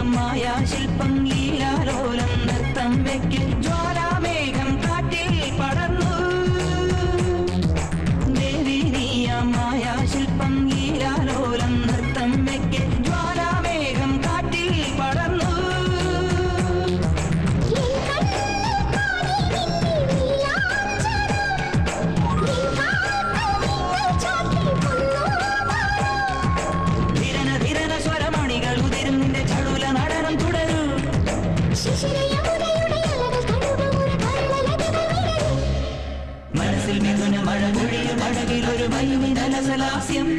മായാ ശില്പം ലീലാലോലം നൃത്തം വെക്കും ജ്വാലാമേഘം കാറ്റിൽ പടർന്നു ദേവി നീയ മായാ ശില്പം ലീലാലോലം നൃത്തം വെക്കും ജ്വാലാമേഘം കാറ്റിൽ പടർന്നു മനസ്സിൽ മിഥുന മഴ പൊഴിയും അഴകിലൊരു മൈമിനലസലാസ്യം